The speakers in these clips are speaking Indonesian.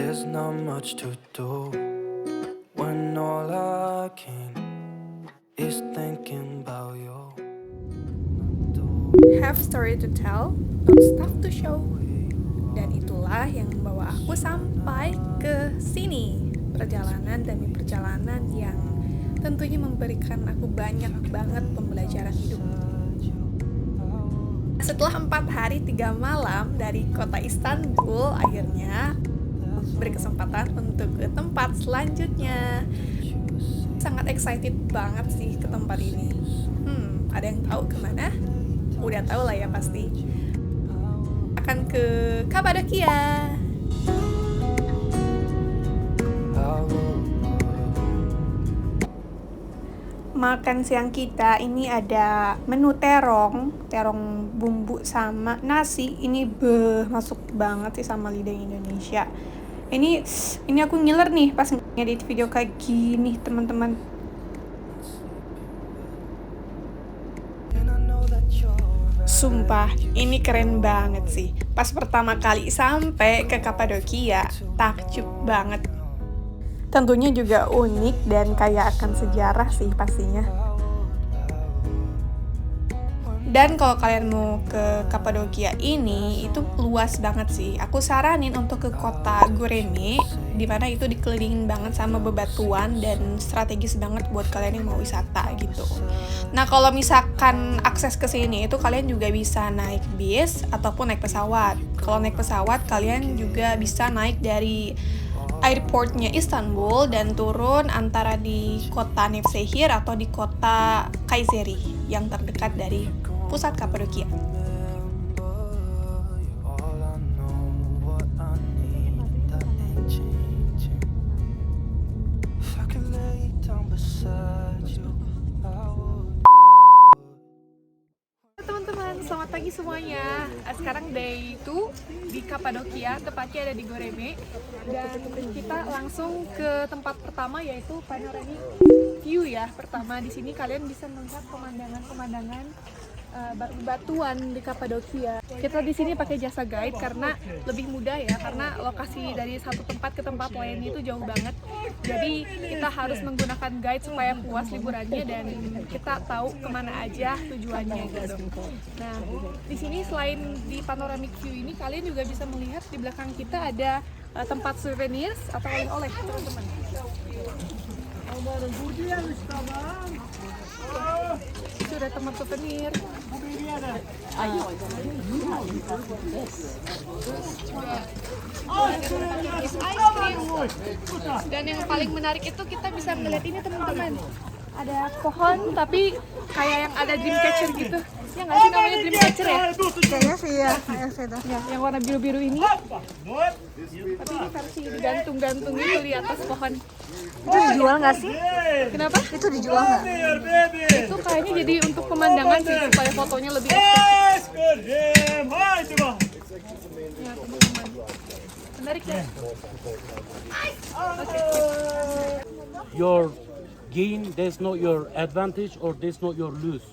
There's not much to do when all I can is thinking about you. Have story to tell, not stuff to show. Dan itulah yang membawa aku sampai ke sini. Perjalanan demi perjalanan yang tentunya memberikan aku banyak banget pembelajaran hidup. Setelah 4 hari 3 malam dari kota Istanbul, akhirnya berkesempatan untuk ke tempat selanjutnya. Sangat excited banget sih ke tempat ini. Ada yang tahu kemana? Udah tahu lah ya pasti. Akan ke Kapadokia. Makan siang kita ini ada menu terong bumbu sama nasi. Ini masuk banget sih sama lidah Indonesia. Ini aku ngiler nih pas ngedit video kayak gini, teman-teman. Sumpah, ini keren banget sih. Pas pertama kali sampai ke Kapadokia, takjub banget. Tentunya juga unik dan kaya akan sejarah sih pastinya. Dan kalau kalian mau ke Kapadokia ini, itu luas banget sih. Aku saranin untuk ke kota Göreme, dimana itu dikelilingin banget sama bebatuan dan strategis banget buat kalian yang mau wisata gitu. Nah, kalau misalkan akses ke sini itu kalian juga bisa naik bis ataupun naik pesawat. Kalau naik pesawat, kalian juga bisa naik dari airportnya Istanbul dan turun antara di kota Nevşehir atau di kota Kayseri yang terdekat dari pusat Kapadokia. Teman-teman, selamat pagi semuanya. Sekarang day 2 di Kapadokia, tepatnya ada di Göreme. Dan kita langsung ke tempat pertama, yaitu panoramic view ya. Pertama di sini kalian bisa melihat pemandangan batuan di Kapadokia. Kita di sini pakai jasa guide karena lebih mudah ya, karena lokasi dari satu tempat ke tempat lain itu jauh banget. Jadi kita harus menggunakan guide supaya puas liburannya dan kita tahu kemana aja tujuannya gitu. Nah, di sini selain di panoramic view ini, kalian juga bisa melihat di belakang kita ada tempat souvenirs atau oleh-oleh, teman-teman. Itu ada tempat souvenir. Dan yang paling menarik itu kita bisa melihat ini, teman-teman. Ada pohon tapi kayak yang ada dreamcatcher gitu. Ya nggak sih namanya dreamcatcher ya? Kayaknya sih ya, Ya, yang warna biru-biru ini. Tapi ini versi digantung-gantung gitu di atas pohon. itu dijual nggak sih? Kenapa? Itu dijual nggak? Itu kayaknya jadi untuk pemandangan sih, supaya fotonya lebih ya, teman-teman. Menarik ya? Your gain, that's not your advantage or that's not your lose.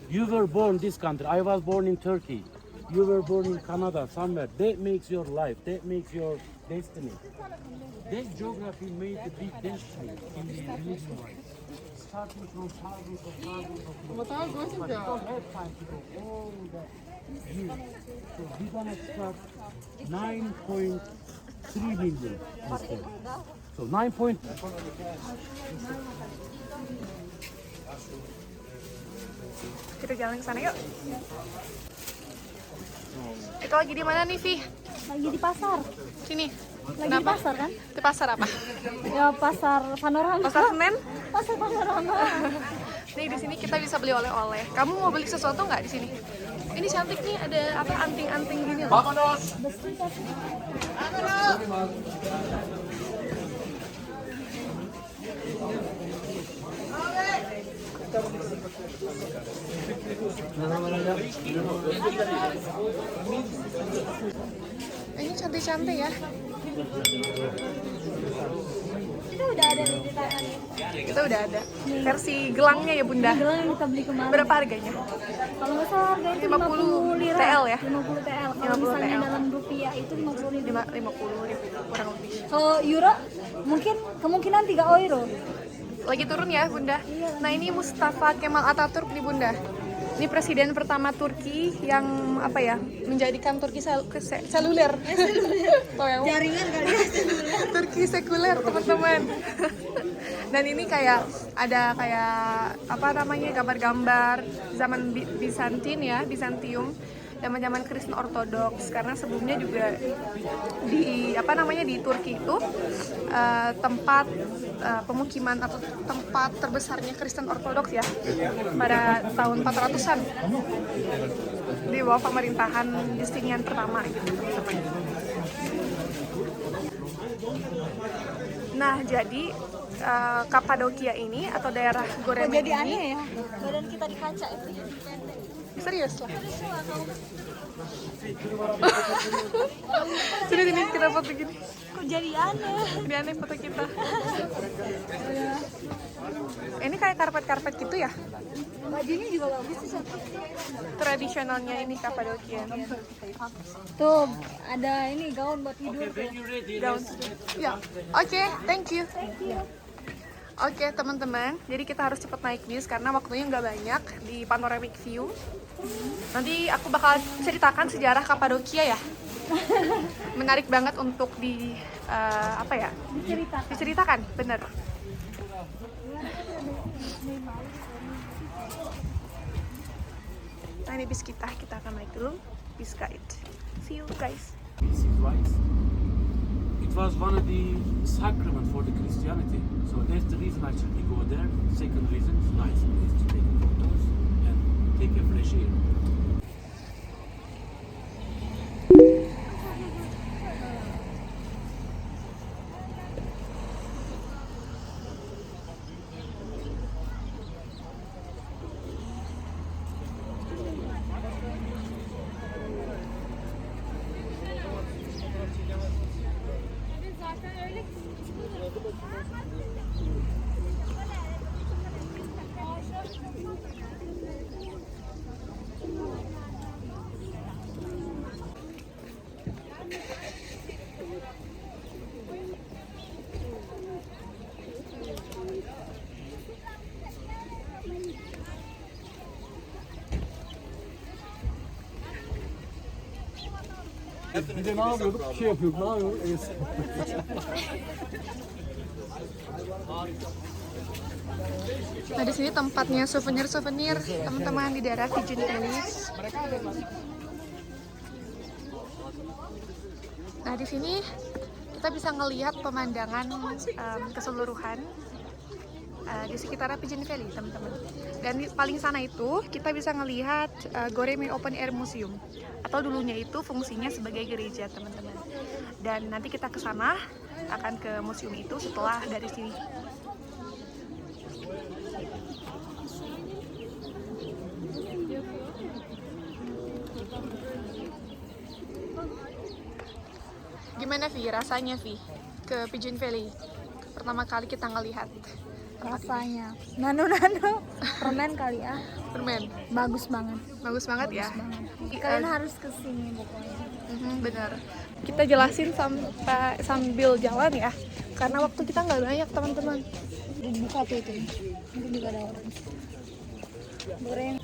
You were born this country. I was born in Turkey. You were born in Canada somewhere. That makes your life. That makes your destiny. That geography made the big destiny in the religion wise. Starting from thousands of people. Have time to go all that years. So we're gonna start 9.3 million instead. So 9. Kita jalan ke sana yuk. Kita lagi di mana nih, Vi? Lagi di pasar. Sini. Lagi Kenapa? di pasar kan? Di pasar apa? Ya pasar panorama. Pasar Senen? Pasar panorama. Nih di sini kita bisa beli oleh-oleh. Kamu mau beli sesuatu nggak di sini? Ini cantik nih, ada apa anting-anting gini loh. Ini cantik-cantik ya. Itu udah ada di tangannya. Kita udah ada versi gelangnya ya Bunda. Gelang yang kita beli kemarin. Berapa harganya? Kalau nggak salah harganya itu 50 lira. TL ya? 50 TL. Kalau 50 misalnya TL. dalam rupiah itu 50 ribu. 50 ribu kurang lebih. Kalau euro mungkin kemungkinan 3 euro. Lagi turun ya Bunda. Nah ini Mustafa Kemal Atatürk nih Bunda. Ini presiden pertama Turki yang apa ya, menjadikan Turki seluler. Tahu ya? Jaringan kali ya. Turki sekuler teman-teman. Dan ini kayak ada kayak apa namanya, gambar-gambar zaman Bizantin ya, Bizantium, zaman-zaman Kristen Ortodoks. Karena sebelumnya juga di apa namanya di Turki itu tempat pemukiman atau tempat terbesarnya Kristen Ortodoks ya pada tahun 400-an di bawah pemerintahan Justinian pertama gitu teman-teman. Nah jadi Kapadokia ini atau daerah Goreme Jadi ini aneh ya. Badan kita di kaca itu. serius lah. Sini kita foto gini. Kok jadi aneh? Ini aneh foto kita. Ini kayak karpet-karpet gitu ya. Bajunya juga bagus sih. Tradisionalnya ini Kapadokia. Tuh, ada ini gaun buat tidur tuh. Gaun. Ya. Oke, thank you. Oke teman-teman, jadi kita harus cepat naik bis karena waktunya nggak banyak di panoramic view. Nanti aku bakal ceritakan sejarah Kapadokia ya. Menarik banget untuk di apa ya? Diceritakan, bener. Nah ini bis kita akan naik dulu. Bis guide. See you guys. It was one of the sacrament for the Christianity. So that's the reason actually we go there. Second reason, it's nice place to take photos and take a fresh air. Bir de ne yapıyorduk? Bir şey yapıyorduk. Ne yapıyorduk? Nah di sini tempatnya souvenir teman-teman di daerah Pigeon Valley. Nah di sini kita bisa ngelihat pemandangan keseluruhan di sekitar Pigeon Valley teman-teman. Dan di paling sana itu kita bisa ngelihat Goreme Open Air Museum atau dulunya itu fungsinya sebagai gereja teman-teman. Dan nanti kita ke sana akan ke museum itu setelah dari sini. Gimana Vi rasanya Vi ke Pigeon Valley? Pertama kali kita ngelihat Rasanya nano permen kali ya. permen. Bagus banget. Bagus banget ya. Kalian harus kesini pokoknya. Bener. Kita jelasin sambil jalan ya, karena waktu kita nggak banyak teman-teman. Buka tuh itu. Itu juga ada orang. Goreng.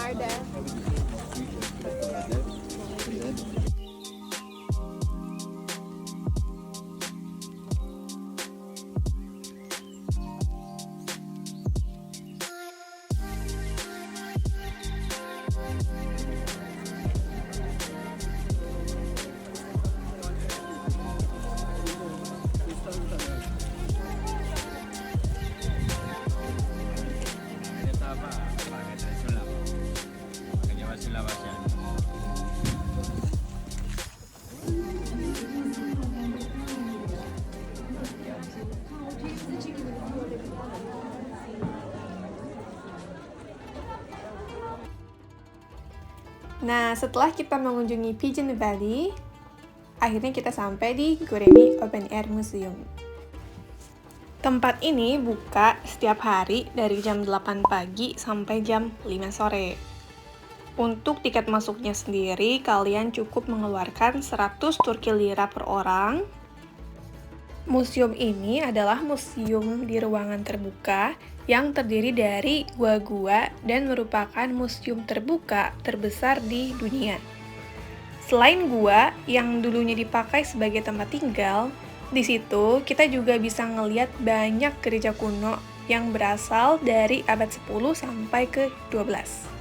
Ada. Nah, setelah kita mengunjungi Pigeon Valley, akhirnya kita sampai di Goremi Open Air Museum. Tempat ini buka setiap hari dari jam 8 pagi sampai jam 5 sore. Untuk tiket masuknya sendiri, kalian cukup mengeluarkan 100 Turki lira per orang. Museum ini adalah museum di ruangan terbuka yang terdiri dari gua-gua dan merupakan museum terbuka terbesar di dunia. Selain gua yang dulunya dipakai sebagai tempat tinggal, di situ kita juga bisa ngelihat banyak gereja kuno yang berasal dari abad 10 sampai ke 12.